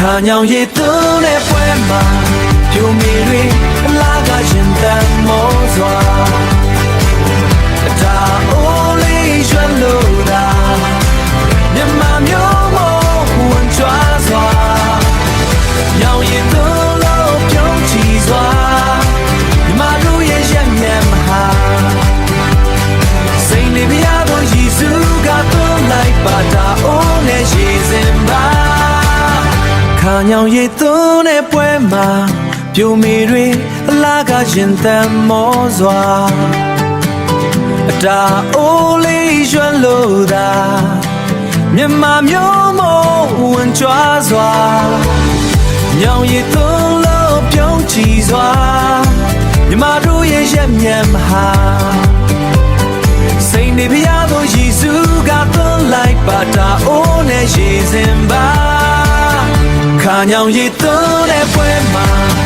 ညောင်ရည်သွန်းတဲ့ပွဲမှာပြိုမေတွေအလားကရင်တန်မောစွာဒါအိုးလေးရွှဲလို့တာမြမမျိုးမဝင်ကြွားစွာညောင်ရည်သွန်းလို့ပြုံးချီစွာမြမတို့ရဲ့ရက်မျက်မဟာစိတ်လေးပြားကိုယေရှုကသွန်းလိုက်ပါတာအိုးနဲ့ရေစင်ပါခါညောင်ရည်သွန်းတဲ့ပွဲမှာပြိုမေတွေအလားကရင်တန်မောစွာဒါအိုးလေးရွှဲလို့တာမြမမျိုးမဝင်ကြွားစွာညောင်ရည်သွန်းလို့ပြုံးချီစွာမြမတို့ရဲ့ရက်မျက်မဟာစိတ်နေပြားကိုယေရှုကသွန်းလိုက်ပါတာအိုးနဲ့ရေစင်ပါခါညောင်ရည်သွန်းတဲ့ပွဲ